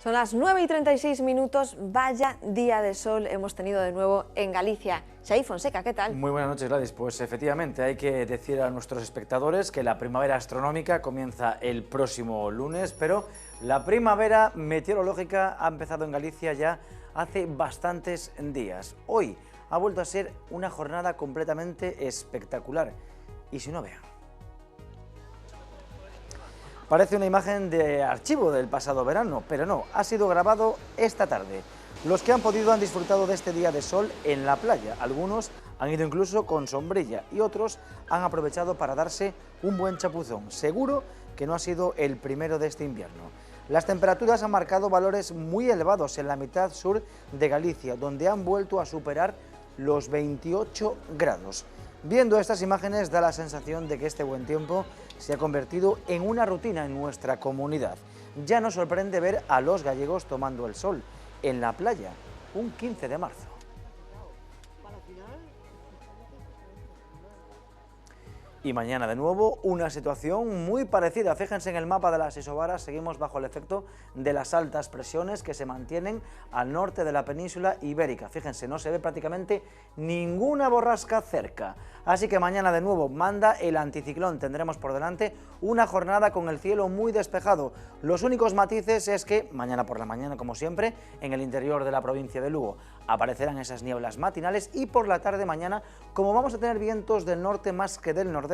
Son las 9:36, vaya día de sol hemos tenido de nuevo en Galicia. Xavi Fonseca, ¿qué tal? Muy buenas noches, Gladys. Pues efectivamente hay que decir a nuestros espectadores que la primavera astronómica comienza el próximo lunes, pero la primavera meteorológica ha empezado en Galicia ya hace bastantes días. Hoy ha vuelto a ser una jornada completamente espectacular. Y si no, vean. Parece una imagen de archivo del pasado verano, pero no, ha sido grabado esta tarde. Los que han podido han disfrutado de este día de sol en la playa. Algunos han ido incluso con sombrilla y otros han aprovechado para darse un buen chapuzón. Seguro que no ha sido el primero de este invierno. Las temperaturas han marcado valores muy elevados en la mitad sur de Galicia, donde han vuelto a superar los 28 grados. Viendo estas imágenes da la sensación de que este buen tiempo se ha convertido en una rutina en nuestra comunidad. Ya nos sorprende ver a los gallegos tomando el sol en la playa un 15 de marzo. Y mañana de nuevo una situación muy parecida. Fíjense en el mapa de las isobaras, seguimos bajo el efecto de las altas presiones que se mantienen al norte de la península ibérica. Fíjense, no se ve prácticamente ninguna borrasca cerca. Así que mañana de nuevo manda el anticiclón. Tendremos por delante una jornada con el cielo muy despejado. Los únicos matices es que mañana por la mañana, como siempre, en el interior de la provincia de Lugo aparecerán esas nieblas matinales y por la tarde mañana, como vamos a tener vientos del norte más que del nordeste,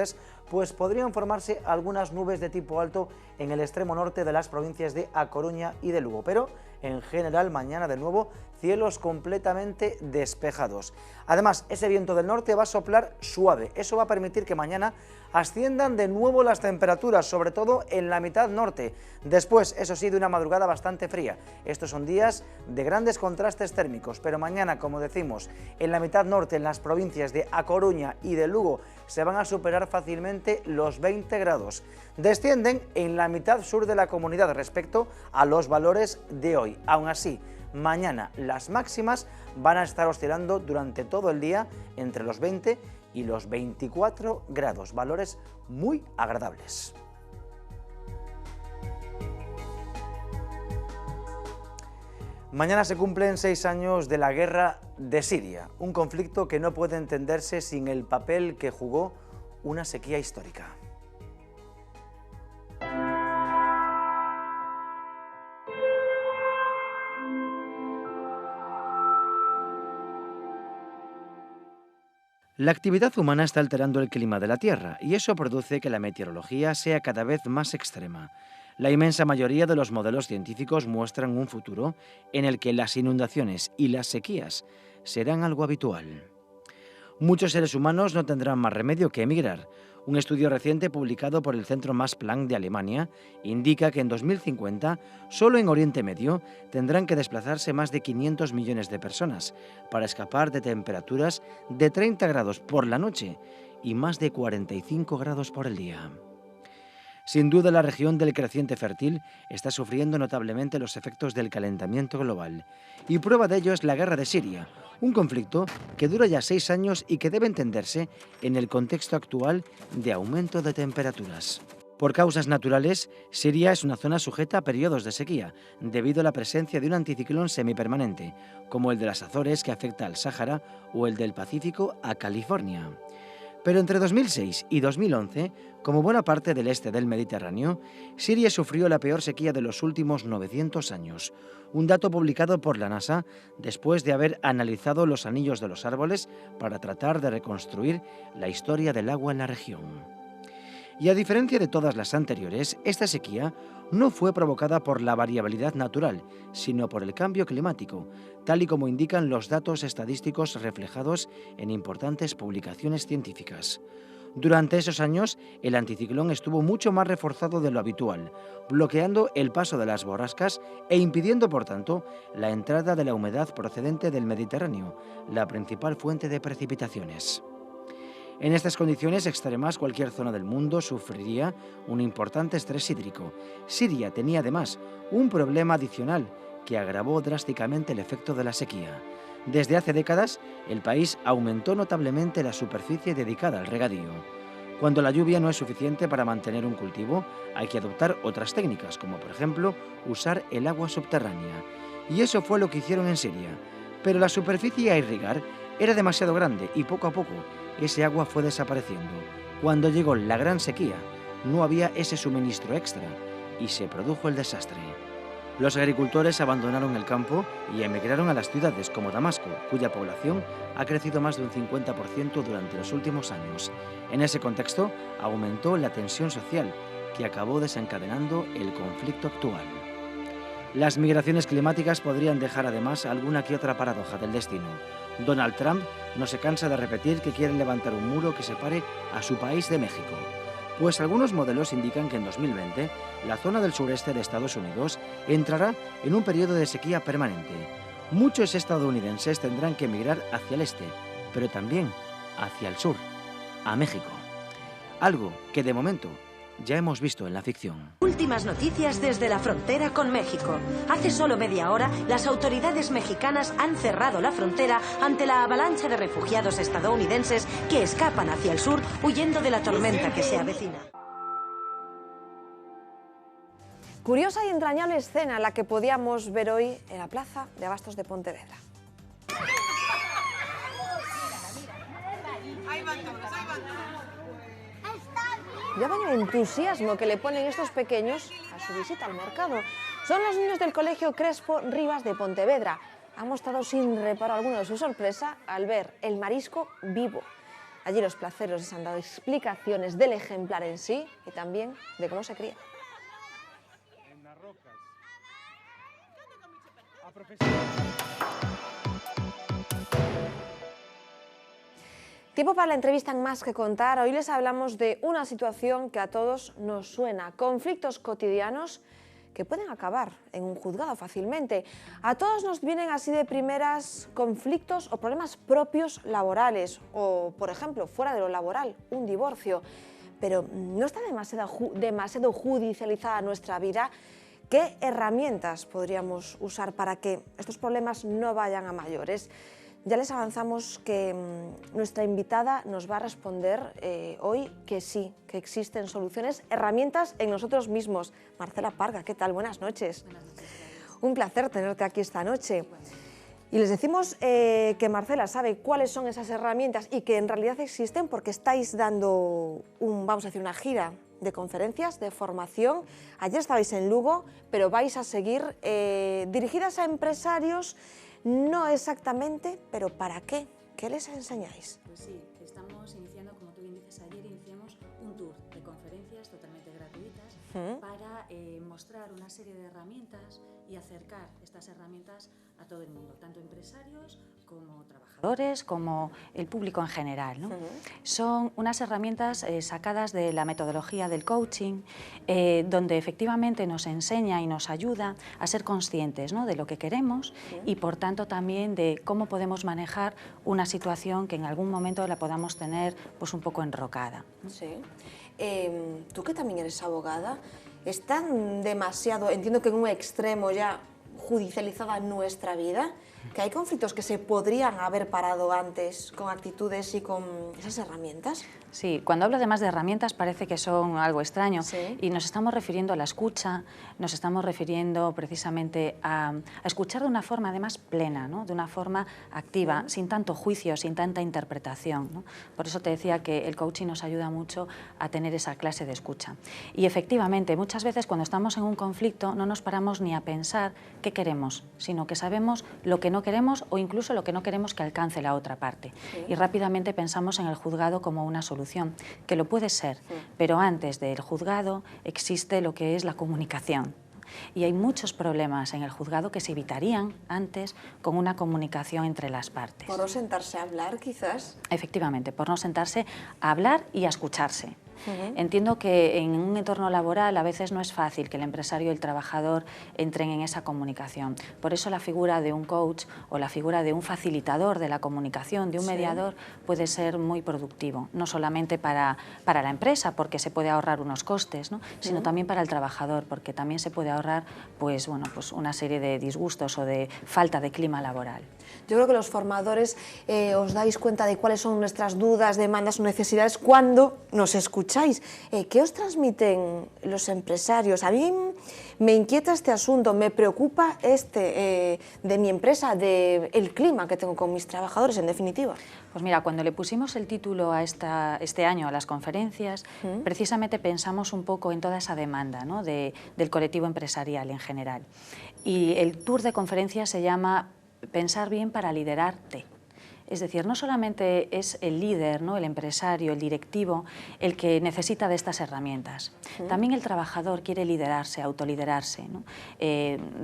pues podrían formarse algunas nubes de tipo alto en el extremo norte de las provincias de A Coruña y de Lugo, pero en general mañana de nuevo cielos completamente despejados. Además, ese viento del norte va a soplar suave, eso va a permitir que mañana asciendan de nuevo las temperaturas, sobre todo en la mitad norte. Después, eso sí, de una madrugada bastante fría. Estos son días de grandes contrastes térmicos, pero mañana, como decimos, en la mitad norte, en las provincias de A Coruña y de Lugo, se van a superar fácilmente los 20 grados. Descienden en la mitad sur de la comunidad respecto a los valores de hoy. Aún así, mañana las máximas van a estar oscilando durante todo el día entre los 20 y los 24 grados, valores muy agradables. Mañana se cumplen 6 años de la guerra de Siria, un conflicto que no puede entenderse sin el papel que jugó una sequía histórica. La actividad humana está alterando el clima de la Tierra y eso produce que la meteorología sea cada vez más extrema. La inmensa mayoría de los modelos científicos muestran un futuro en el que las inundaciones y las sequías serán algo habitual. Muchos seres humanos no tendrán más remedio que emigrar. Un estudio reciente publicado por el Centro Max Planck de Alemania indica que en 2050, solo en Oriente Medio, tendrán que desplazarse más de 500 millones de personas para escapar de temperaturas de 30 grados por la noche y más de 45 grados por el día. Sin duda, la región del creciente fértil está sufriendo notablemente los efectos del calentamiento global. Y prueba de ello es la guerra de Siria, un conflicto que dura ya 6 años y que debe entenderse en el contexto actual de aumento de temperaturas. Por causas naturales, Siria es una zona sujeta a periodos de sequía, debido a la presencia de un anticiclón semipermanente, como el de las Azores que afecta al Sáhara o el del Pacífico a California. Pero entre 2006 y 2011, como buena parte del este del Mediterráneo, Siria sufrió la peor sequía de los últimos 900 años, un dato publicado por la NASA después de haber analizado los anillos de los árboles para tratar de reconstruir la historia del agua en la región. Y a diferencia de todas las anteriores, esta sequía no fue provocada por la variabilidad natural, sino por el cambio climático, tal y como indican los datos estadísticos reflejados en importantes publicaciones científicas. Durante esos años, el anticiclón estuvo mucho más reforzado de lo habitual, bloqueando el paso de las borrascas e impidiendo, por tanto, la entrada de la humedad procedente del Mediterráneo, la principal fuente de precipitaciones. En estas condiciones extremas, cualquier zona del mundo sufriría un importante estrés hídrico. Siria tenía además un problema adicional que agravó drásticamente el efecto de la sequía. Desde hace décadas, el país aumentó notablemente la superficie dedicada al regadío. Cuando la lluvia no es suficiente para mantener un cultivo, hay que adoptar otras técnicas, como por ejemplo usar el agua subterránea. Y eso fue lo que hicieron en Siria. Pero la superficie a irrigar era demasiado grande y poco a poco ese agua fue desapareciendo. Cuando llegó la gran sequía, no había ese suministro extra y se produjo el desastre. Los agricultores abandonaron el campo y emigraron a las ciudades como Damasco, cuya población ha crecido más de un 50% durante los últimos años. En ese contexto, aumentó la tensión social, que acabó desencadenando el conflicto actual. Las migraciones climáticas podrían dejar además alguna que otra paradoja del destino. Donald Trump no se cansa de repetir que quiere levantar un muro que separe a su país de México. Pues algunos modelos indican que en 2020 la zona del sureste de Estados Unidos entrará en un periodo de sequía permanente. Muchos estadounidenses tendrán que emigrar hacia el este, pero también hacia el sur, a México. Algo que de momento ya hemos visto en la ficción. Últimas noticias desde la frontera con México. Hace solo media hora, las autoridades mexicanas han cerrado la frontera ante la avalancha de refugiados estadounidenses que escapan hacia el sur huyendo de la tormenta que se avecina. Curiosa y entrañable escena la que podíamos ver hoy en la plaza de Abastos de Pontevedra. Ya ven el entusiasmo que le ponen estos pequeños a su visita al mercado. Son los niños del Colegio Crespo Rivas de Pontevedra. Han mostrado sin reparo alguno de su sorpresa al ver el marisco vivo. Allí los placeros les han dado explicaciones del ejemplar en sí y también de cómo se cría. Tiempo para la entrevista en Más que Contar. Hoy les hablamos de una situación que a todos nos suena. Conflictos cotidianos que pueden acabar en un juzgado fácilmente. A todos nos vienen así de primeras conflictos o problemas propios laborales o, por ejemplo, fuera de lo laboral, un divorcio. Pero ¿no está demasiado judicializada nuestra vida? ¿Qué herramientas podríamos usar para que estos problemas no vayan a mayores? Ya les avanzamos que nuestra invitada nos va a responder hoy que sí, que existen soluciones, herramientas en nosotros mismos. Marcela Parga, ¿qué tal? Buenas noches. Buenas noches. Un placer tenerte aquí esta noche. Y les decimos que Marcela sabe cuáles son esas herramientas y que en realidad existen porque estáis dando vamos a decir, una gira de conferencias, de formación. Ayer estabais en Lugo, pero vais a seguir dirigidas a empresarios. No exactamente, pero ¿para qué? ¿Qué les enseñáis? Pues sí, estamos iniciando, como tú bien dices, ayer iniciamos un tour de conferencias totalmente gratuitas para mostrar una serie de herramientas y acercar estas herramientas a todo el mundo, tanto empresarios como trabajadores, como el público en general, ¿no? Son unas herramientas sacadas de la metodología del coaching, donde efectivamente nos enseña y nos ayuda a ser conscientes, ¿no?, de lo que queremos y por tanto también de cómo podemos manejar una situación que en algún momento la podamos tener pues un poco enrocada. Sí. Tú que también eres abogada, ¿está demasiado, entiendo que en un extremo ya judicializada nuestra vida, que hay conflictos que se podrían haber parado antes con actitudes y con esas herramientas? Sí, cuando hablo además de herramientas parece que son algo extraño, sí, y nos estamos refiriendo a la escucha, nos estamos refiriendo precisamente a escuchar de una forma además plena, ¿no?, de una forma activa, sin tanto juicio, sin tanta interpretación, ¿no? Por eso te decía que el coaching nos ayuda mucho a tener esa clase de escucha. Y efectivamente, muchas veces cuando estamos en un conflicto no nos paramos ni a pensar qué queremos, sino que sabemos lo que no queremos o incluso lo que no queremos que alcance la otra parte. Sí. Y rápidamente pensamos en el juzgado como una solución, que lo puede ser, pero antes del juzgado existe lo que es la comunicación. Y hay muchos problemas en el juzgado que se evitarían antes con una comunicación entre las partes. ¿Por no sentarse a hablar, quizás? Efectivamente, por no sentarse a hablar y a escucharse. Entiendo que en un entorno laboral a veces no es fácil que el empresario y el trabajador entren en esa comunicación. Por eso la figura de un coach o la figura de un facilitador de la comunicación, de un mediador, puede ser muy productivo, no solamente para la empresa, porque se puede ahorrar unos costes, ¿no? Sino también para el trabajador, porque también se puede ahorrar pues una serie de disgustos o de falta de clima laboral. Yo creo que los formadores os dais cuenta de cuáles son nuestras dudas, demandas o necesidades cuando nos escucháis. ¿Qué os transmiten los empresarios? A mí me inquieta este asunto, me preocupa de mi empresa, del clima que tengo con mis trabajadores, en definitiva. Pues mira, cuando le pusimos el título a este año a las conferencias, precisamente pensamos un poco en toda esa demanda, ¿no? del colectivo empresarial en general. Y el tour de conferencias se llama Pensar bien para liderarte. Es decir, no solamente es el líder, ¿no? El empresario, el directivo, el que necesita de estas herramientas. También el trabajador quiere liderarse, autoliderarse, ¿no?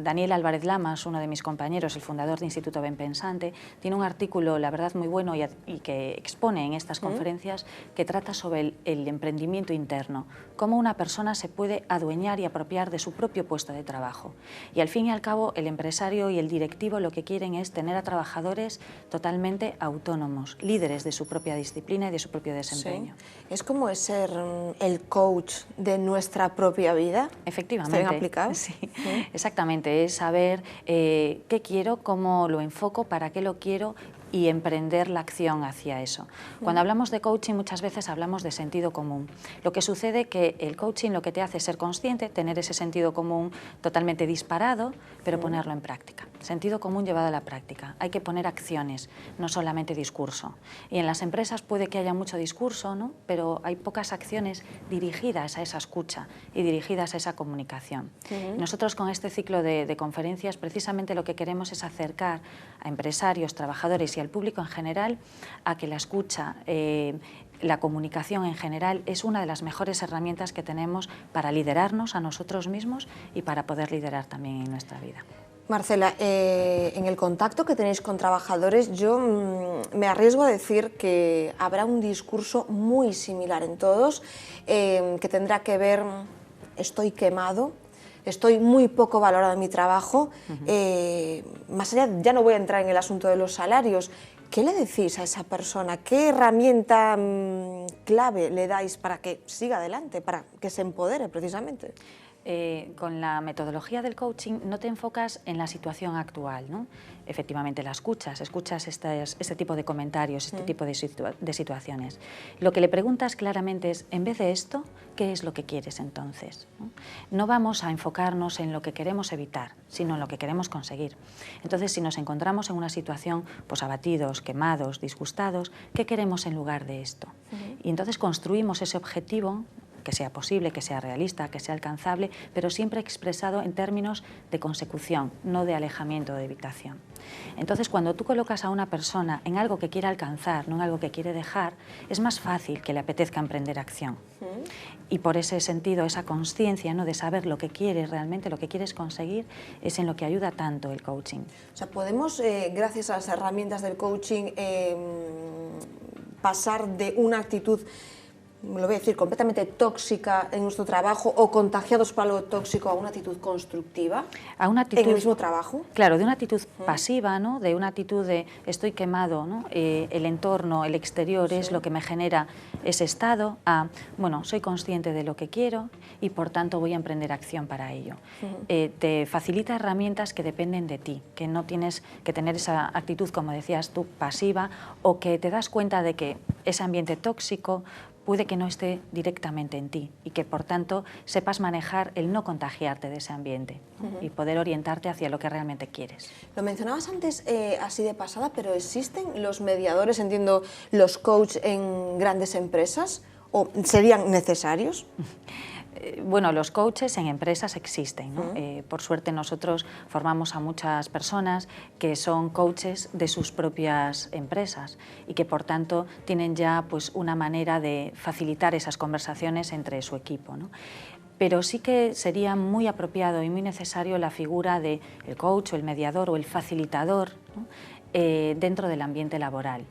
Daniel Álvarez Lamas, uno de mis compañeros, el fundador de Instituto Ben Pensante, tiene un artículo, la verdad, muy bueno y que expone en estas conferencias, que trata sobre el emprendimiento interno, cómo una persona se puede adueñar y apropiar de su propio puesto de trabajo. Y al fin y al cabo, el empresario y el directivo lo que quieren es tener a trabajadores totalmente autónomos, líderes de su propia disciplina y de su propio desempeño. Sí. ¿Es como ser el coach de nuestra propia vida? Efectivamente. ¿Está bien aplicado? Sí, exactamente. Es saber qué quiero, cómo lo enfoco, para qué lo quiero y emprender la acción hacia eso. Cuando hablamos de coaching muchas veces hablamos de sentido común. Lo que sucede es que el coaching lo que te hace es ser consciente, tener ese sentido común totalmente disparado, pero ponerlo en práctica. Sentido común llevado a la práctica. Hay que poner acciones, no solamente discurso. Y en las empresas puede que haya mucho discurso, ¿no? Pero hay pocas acciones dirigidas a esa escucha y dirigidas a esa comunicación. Nosotros con este ciclo de conferencias precisamente lo que queremos es acercar a empresarios, trabajadores y al público en general a que la escucha, la comunicación en general es una de las mejores herramientas que tenemos para liderarnos a nosotros mismos y para poder liderar también en nuestra vida. Marcela, en el contacto que tenéis con trabajadores, yo me arriesgo a decir que habrá un discurso muy similar en todos, que tendrá que ver, estoy quemado, estoy muy poco valorado en mi trabajo, más allá, ya no voy a entrar en el asunto de los salarios. ¿Qué le decís a esa persona? ¿Qué herramienta clave le dais para que siga adelante, para que se empodere precisamente? Con la metodología del coaching no te enfocas en la situación actual, ¿no? Efectivamente la escuchas este tipo de comentarios, este tipo de situaciones. Lo que le preguntas claramente es, en vez de esto, ¿qué es lo que quieres entonces? No vamos a enfocarnos en lo que queremos evitar, sino en lo que queremos conseguir. Entonces, si nos encontramos en una situación pues abatidos, quemados, disgustados, ¿qué queremos en lugar de esto? Y entonces construimos ese objetivo que sea posible, que sea realista, que sea alcanzable, pero siempre expresado en términos de consecución, no de alejamiento o de evitación. Entonces, cuando tú colocas a una persona en algo que quiere alcanzar, no en algo que quiere dejar, es más fácil que le apetezca emprender acción. Y por ese sentido, esa conciencia, ¿no?, de saber lo que quieres realmente, lo que quieres conseguir, es en lo que ayuda tanto el coaching. O sea, podemos, gracias a las herramientas del coaching, pasar de una actitud, lo voy a decir, completamente tóxica en nuestro trabajo o contagiados por algo tóxico a una actitud constructiva a una actitud, en el mismo trabajo. Claro, de una actitud pasiva, ¿no?, de una actitud de estoy quemado, ¿no?, el entorno, el exterior es lo que me genera ese estado, a, bueno, soy consciente de lo que quiero y por tanto voy a emprender acción para ello. Te facilita herramientas que dependen de ti, que no tienes que tener esa actitud, como decías tú, pasiva, o que te das cuenta de que ese ambiente tóxico puede que no esté directamente en ti y que, por tanto, sepas manejar el no contagiarte de ese ambiente y poder orientarte hacia lo que realmente quieres. Lo mencionabas antes así de pasada, pero ¿existen los mediadores, entiendo, los coaches en grandes empresas o serían necesarios? Bueno, los coaches en empresas existen, ¿no? Por suerte nosotros formamos a muchas personas que son coaches de sus propias empresas y que por tanto tienen ya pues una manera de facilitar esas conversaciones entre su equipo, ¿no? Pero sí que sería muy apropiado y muy necesario la figura del coach o el mediador o el facilitador, ¿no?, dentro del ambiente laboral.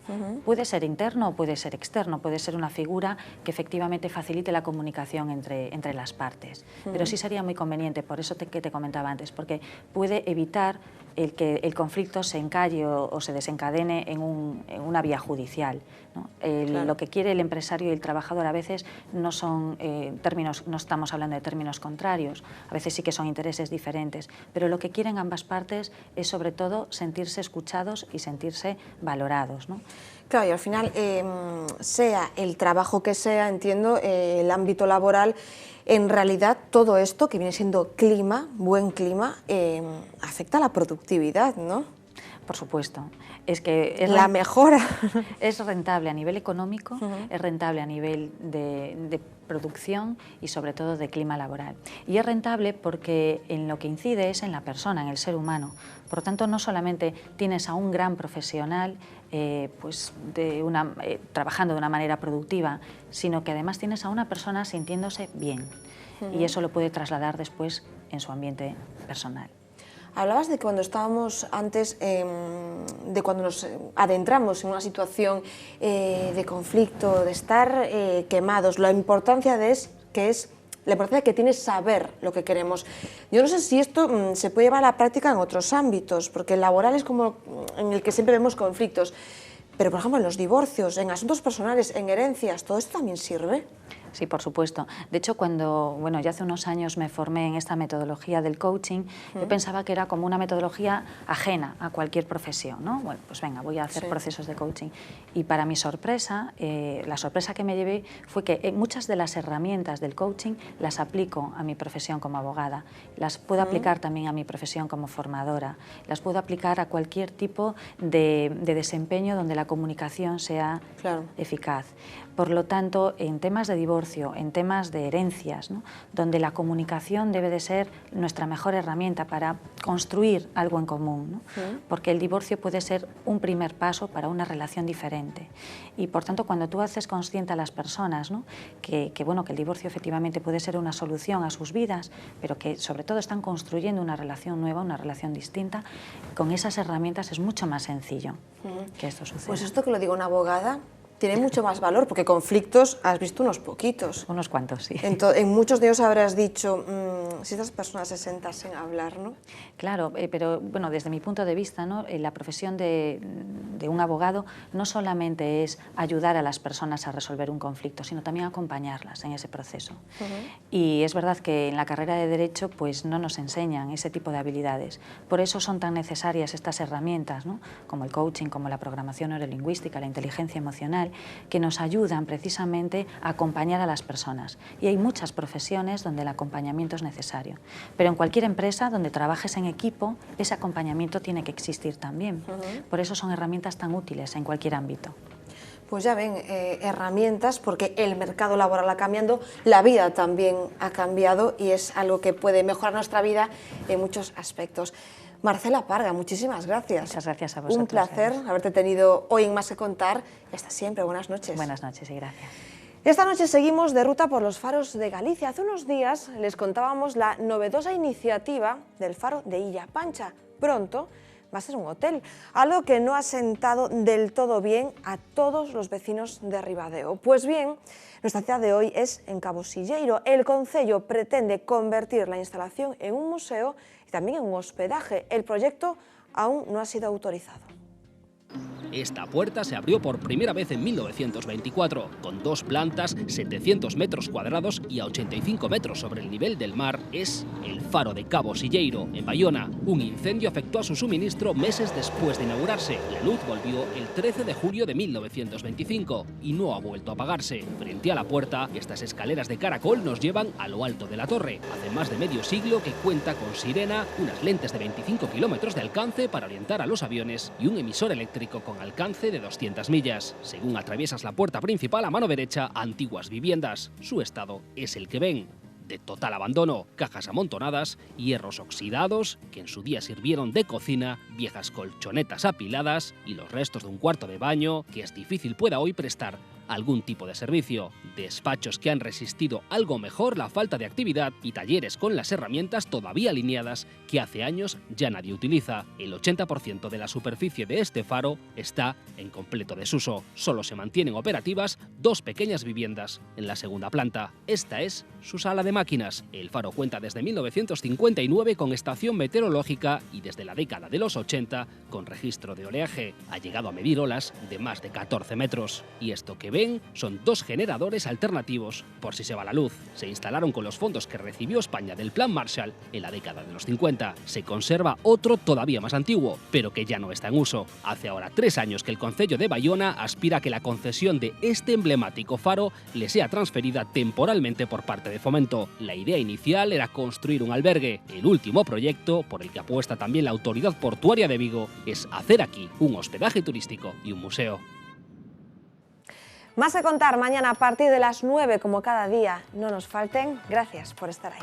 Puede ser interno o puede ser externo, puede ser una figura que efectivamente facilite la comunicación entre las partes. Pero sí sería muy conveniente, por eso que te comentaba antes, porque puede evitar el que el conflicto se encalle o se desencadene en una vía judicial, ¿no? Claro. Lo que quiere el empresario y el trabajador a veces no son no estamos hablando de términos contrarios, a veces sí que son intereses diferentes, pero lo que quieren ambas partes es sobre todo sentirse escuchados y sentirse valorados, ¿no? Claro, y al final, sea el trabajo que sea, entiendo, el ámbito laboral, en realidad todo esto que viene siendo clima, buen clima, afecta a la productividad, ¿no? Por supuesto. Es que es la mejora. Es rentable a nivel económico, es rentable a nivel de producción y sobre todo de clima laboral. Y es rentable porque en lo que incide es en la persona, en el ser humano. Por lo tanto, no solamente tienes a un gran profesional trabajando de una manera productiva, sino que además tienes a una persona sintiéndose bien. Y eso lo puede trasladar después en su ambiente personal. Hablabas de cuando estábamos antes, de cuando nos adentramos en una situación de conflicto, de estar quemados, la importancia que tiene saber lo que queremos. Yo no sé si esto se puede llevar a la práctica en otros ámbitos, porque el laboral es como en el que siempre vemos conflictos, pero por ejemplo en los divorcios, en asuntos personales, en herencias, ¿todo esto también sirve? Sí, por supuesto. De hecho, cuando ya hace unos años me formé en esta metodología del coaching, yo pensaba que era como una metodología ajena a cualquier profesión, ¿no? Bueno, pues venga, voy a hacer procesos de coaching. Y para mi sorpresa, la sorpresa que me llevé fue que muchas de las herramientas del coaching las aplico a mi profesión como abogada, las puedo aplicar también a mi profesión como formadora, las puedo aplicar a cualquier tipo de desempeño donde la comunicación sea eficaz. Por lo tanto, en temas de divorcio, en temas de herencias, ¿no? Donde la comunicación debe de ser nuestra mejor herramienta para construir algo en común, ¿no? Porque el divorcio puede ser un primer paso para una relación diferente. Y por tanto, cuando tú haces consciente a las personas, ¿no? que el divorcio efectivamente puede ser una solución a sus vidas, pero que sobre todo están construyendo una relación nueva, una relación distinta, con esas herramientas es mucho más sencillo que esto suceda. Pues esto que lo digo una abogada tiene mucho más valor, porque conflictos has visto unos poquitos. Unos cuantos, sí. En muchos de ellos habrás dicho, si estas personas se sentasen a hablar, ¿no? Claro, pero bueno, desde mi punto de vista, ¿no? La profesión de un abogado no solamente es ayudar a las personas a resolver un conflicto, sino también acompañarlas en ese proceso. Y es verdad que en la carrera de Derecho pues no nos enseñan ese tipo de habilidades. Por eso son tan necesarias estas herramientas, ¿no? Como el coaching, como la programación neurolingüística, la inteligencia emocional, que nos ayudan precisamente a acompañar a las personas. Y hay muchas profesiones donde el acompañamiento es necesario. Pero en cualquier empresa donde trabajes en equipo, ese acompañamiento tiene que existir también. Por eso son herramientas tan útiles en cualquier ámbito. Pues ya ven, herramientas, porque el mercado laboral ha cambiado, la vida también ha cambiado y es algo que puede mejorar nuestra vida en muchos aspectos. Marcela Parga, muchísimas gracias. Muchas gracias a vosotros. Un placer haberte tenido hoy en Más que Contar y hasta siempre. Buenas noches. Buenas noches y gracias. Esta noche seguimos de ruta por los faros de Galicia. Hace unos días les contábamos la novedosa iniciativa del faro de Illa Pancha. Pronto va a ser un hotel, algo que no ha sentado del todo bien a todos los vecinos de Ribadeo. Pues bien, nuestra cita de hoy es en Cabo Silleiro. El concello pretende convertir la instalación en un museo y también en un hospedaje. El proyecto aún no ha sido autorizado. Esta puerta se abrió por primera vez en 1924, con 2 plantas, 700 metros cuadrados y a 85 metros sobre el nivel del mar. Es el faro de Cabo Silleiro, en Bayona. Un incendio afectó a su suministro meses después de inaugurarse. La luz volvió el 13 de julio de 1925 y no ha vuelto a apagarse. Frente a la puerta, estas escaleras de caracol nos llevan a lo alto de la torre. Hace más de medio siglo que cuenta con sirena, unas lentes de 25 kilómetros de alcance para orientar a los aviones y un emisor eléctrico con alcance de 200 millas. Según atraviesas la puerta principal a mano derecha, antiguas viviendas. Su estado es el que ven. De total abandono, cajas amontonadas, hierros oxidados que en su día sirvieron de cocina, viejas colchonetas apiladas y los restos de un cuarto de baño que es difícil pueda hoy prestar algún tipo de servicio, despachos que han resistido algo mejor la falta de actividad y talleres con las herramientas todavía alineadas que hace años ya nadie utiliza. El 80% de la superficie de este faro está en completo desuso. Solo se mantienen operativas 2 pequeñas viviendas en la segunda planta. Esta es su sala de máquinas. El faro cuenta desde 1959 con estación meteorológica y desde la década de los 80 con registro de oleaje. Ha llegado a medir olas de más de 14 metros. Y esto que ven son 2 generadores alternativos por si se va la luz. Se instalaron con los fondos que recibió España del Plan Marshall en la década de los 50. Se conserva otro todavía más antiguo, pero que ya no está en uso. Hace ahora 3 años que el Concello de Bayona aspira a que la concesión de este emblemático faro le sea transferida temporalmente por parte de Fomento. La idea inicial era construir un albergue. El último proyecto, por el que apuesta también la Autoridad Portuaria de Vigo, es hacer aquí un hospedaje turístico y un museo. Más a contar mañana a partir de las 9, como cada día. No nos falten. Gracias por estar ahí.